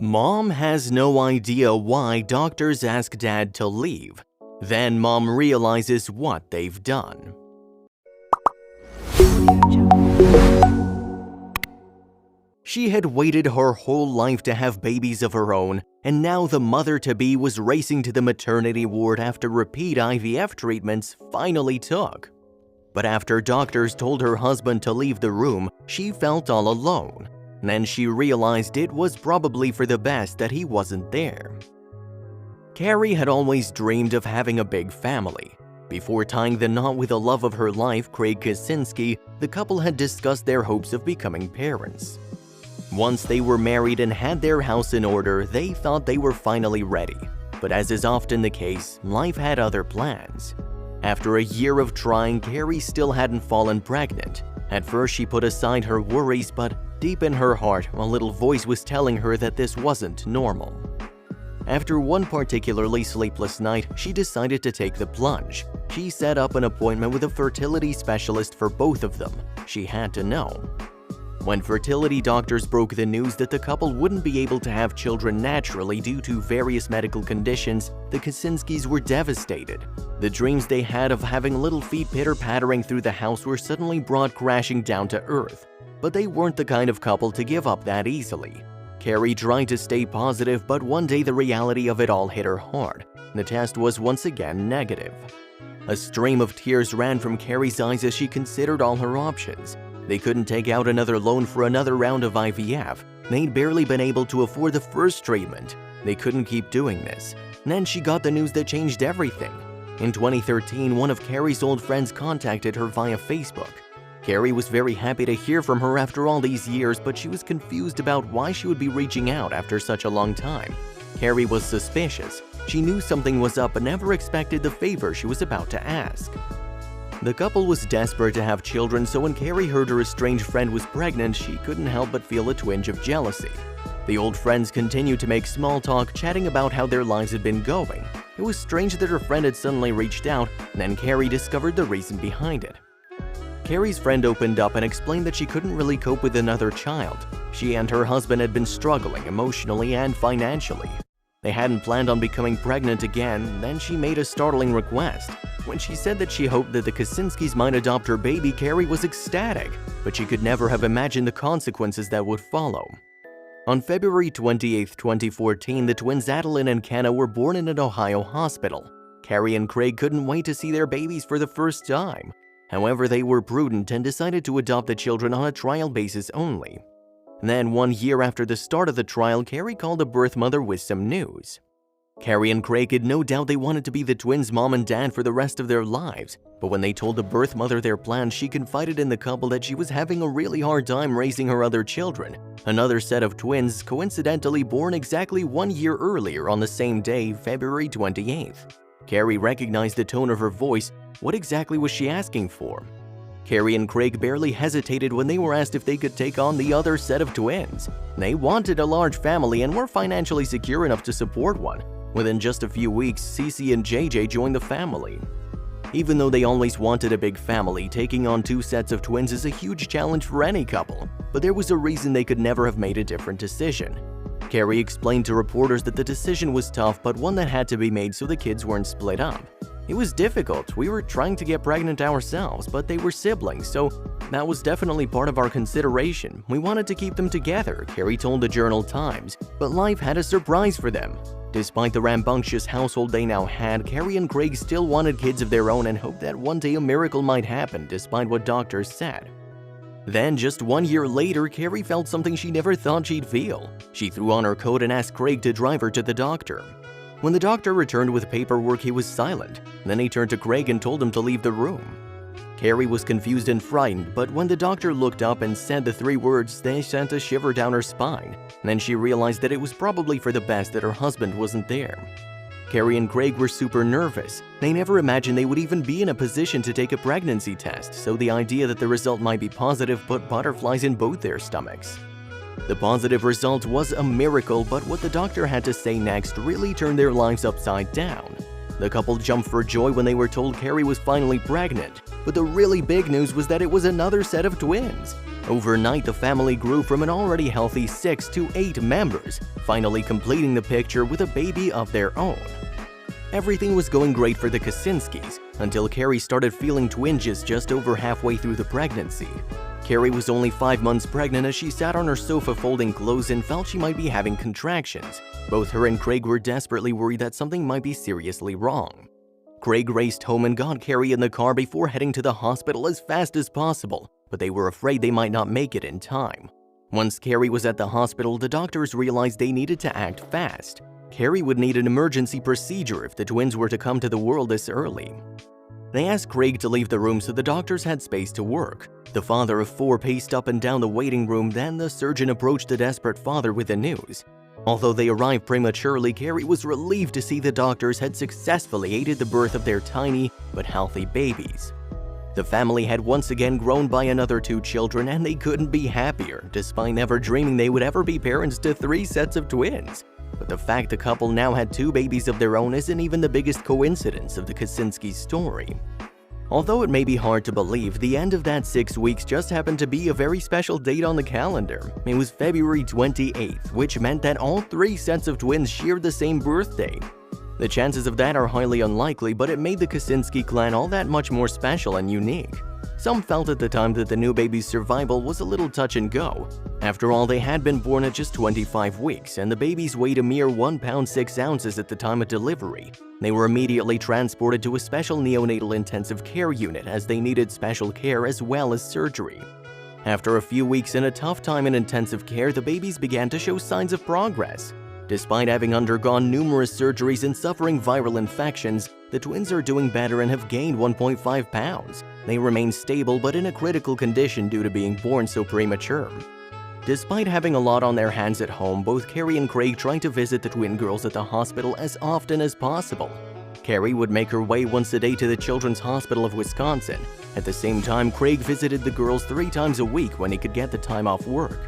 Mom has no idea why doctors ask Dad to leave. Then Mom realizes what they've done. She had waited her whole life to have babies of her own, and now the mother-to-be was racing to the maternity ward after repeat IVF treatments finally took. But after doctors told her husband to leave the room, she felt all alone. Then she realized it was probably for the best that he wasn't there. Carrie had always dreamed of having a big family. Before tying the knot with the love of her life, Craig Kaczynski, the couple had discussed their hopes of becoming parents. Once they were married and had their house in order, they thought they were finally ready. But as is often the case, life had other plans. After a year of trying, Carrie still hadn't fallen pregnant. At first, she put aside her worries, but deep in her heart, a little voice was telling her that this wasn't normal. After one particularly sleepless night, she decided to take the plunge. She set up an appointment with a fertility specialist for both of them. She had to know. When fertility doctors broke the news that the couple wouldn't be able to have children naturally due to various medical conditions, the Kaczynskis were devastated. The dreams they had of having little feet pitter-pattering through the house were suddenly brought crashing down to earth. But they weren't the kind of couple to give up that easily. Carrie tried to stay positive, but one day the reality of it all hit her hard. The test was once again negative. A stream of tears ran from Carrie's eyes as she considered all her options. They couldn't take out another loan for another round of IVF. They'd barely been able to afford the first treatment. They couldn't keep doing this. And then she got the news that changed everything. In 2013, one of Carrie's old friends contacted her via Facebook. Carrie was very happy to hear from her after all these years, but she was confused about why she would be reaching out after such a long time. Carrie was suspicious. She knew something was up but never expected the favor she was about to ask. The couple was desperate to have children, so when Carrie heard her estranged friend was pregnant, she couldn't help but feel a twinge of jealousy. The old friends continued to make small talk, chatting about how their lives had been going. It was strange that her friend had suddenly reached out, and then Carrie discovered the reason behind it. Carrie's friend opened up and explained that she couldn't really cope with another child. She and her husband had been struggling emotionally and financially. They hadn't planned on becoming pregnant again. Then she made a startling request. When she said that she hoped that the Kaczynskis might adopt her baby, Carrie was ecstatic, but she could never have imagined the consequences that would follow. On February 28, 2014, the twins Adeline and Kenna were born in an Ohio hospital. Carrie and Craig couldn't wait to see their babies for the first time. However, they were prudent and decided to adopt the children on a trial basis only. Then, 1 year after the start of the trial, Carrie called the birth mother with some news. Carrie and Craig had no doubt they wanted to be the twins' mom and dad for the rest of their lives, but when they told the birth mother their plans, she confided in the couple that she was having a really hard time raising her other children, another set of twins coincidentally born exactly 1 year earlier on the same day, February 28th. Carrie recognized the tone of her voice. What exactly was she asking for? Carrie and Craig barely hesitated when they were asked if they could take on the other set of twins. They wanted a large family and were financially secure enough to support one. Within just a few weeks, Cece and JJ joined the family. Even though they always wanted a big family, taking on 2 sets of twins is a huge challenge for any couple, but there was a reason they could never have made a different decision. Carrie explained to reporters that the decision was tough, but one that had to be made so the kids weren't split up. It was difficult. We were trying to get pregnant ourselves, but they were siblings, so that was definitely part of our consideration. We wanted to keep them together, Carrie told the Journal Times, but life had a surprise for them. Despite the rambunctious household they now had, Carrie and Craig still wanted kids of their own and hoped that one day a miracle might happen, despite what doctors said. Then, just 1 year later, Carrie felt something she never thought she'd feel. She threw on her coat and asked Craig to drive her to the doctor. When the doctor returned with paperwork, he was silent. Then he turned to Craig and told him to leave the room. Carrie was confused and frightened, but when the doctor looked up and said the 3 words, they sent a shiver down her spine. Then she realized that it was probably for the best that her husband wasn't there. Carrie and Craig were super nervous. They never imagined they would even be in a position to take a pregnancy test, so the idea that the result might be positive put butterflies in both their stomachs. The positive result was a miracle, but what the doctor had to say next really turned their lives upside down. The couple jumped for joy when they were told Carrie was finally pregnant, But the really big news was that it was another set of twins. Overnight, the family grew from an already healthy 6 to 8 members, finally completing the picture with a baby of their own. Everything was going great for the Kaczynskis until Carrie started feeling twinges just over halfway through the pregnancy. Carrie was only 5 months pregnant as she sat on her sofa folding clothes and felt she might be having contractions. Both her and Craig were desperately worried that something might be seriously wrong. Craig raced home and got Carrie in the car before heading to the hospital as fast as possible, but they were afraid they might not make it in time. Once Carrie was at the hospital, the doctors realized they needed to act fast. Carrie would need an emergency procedure if the twins were to come to the world this early. They asked Craig to leave the room so the doctors had space to work. The father of 4 paced up and down the waiting room, then the surgeon approached the desperate father with the news. Although they arrived prematurely, Carrie was relieved to see the doctors had successfully aided the birth of their tiny but healthy babies. The family had once again grown by another 2 children, and they couldn't be happier, despite never dreaming they would ever be parents to 3 sets of twins. But the fact the couple now had 2 babies of their own isn't even the biggest coincidence of the Kaczynski story. Although it may be hard to believe, the end of that 6 weeks just happened to be a very special date on the calendar. It was February 28th, which meant that all 3 sets of twins shared the same birthday. The chances of that are highly unlikely, but it made the Kaczynski clan all that much more special and unique. Some felt at the time that the new baby's survival was a little touch and go. After all, they had been born at just 25 weeks, and the babies weighed a mere 1 pound 6 ounces at the time of delivery. They were immediately transported to a special neonatal intensive care unit as they needed special care as well as surgery. After a few weeks and a tough time in intensive care, the babies began to show signs of progress. Despite having undergone numerous surgeries and suffering viral infections, the twins are doing better and have gained 1.5 pounds. They remain stable but in a critical condition due to being born so premature. Despite having a lot on their hands at home, both Carrie and Craig tried to visit the twin girls at the hospital as often as possible. Carrie would make her way once a day to the Children's Hospital of Wisconsin. At the same time, Craig visited the girls 3 times a week when he could get the time off work.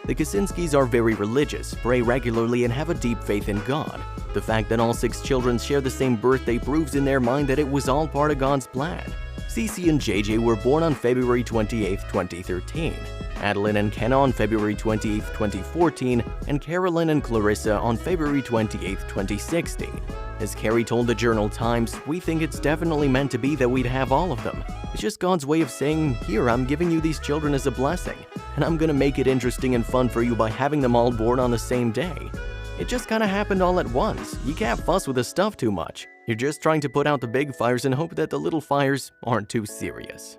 The Kaczynskis are very religious, pray regularly, and have a deep faith in God. The fact that all 6 children share the same birthday proves in their mind that it was all part of God's plan. Cece and JJ were born on February 28, 2013. Adeline and Kenna on February 28, 2014, and Carolyn and Clarissa on February 28, 2016. As Carrie told the Journal Times, "We think it's definitely meant to be that we'd have all of them. It's just God's way of saying, here, I'm giving you these children as a blessing, and I'm gonna make it interesting and fun for you by having them all born on the same day. It just kinda happened all at once. You can't fuss with the stuff too much. You're just trying to put out the big fires and hope that the little fires aren't too serious."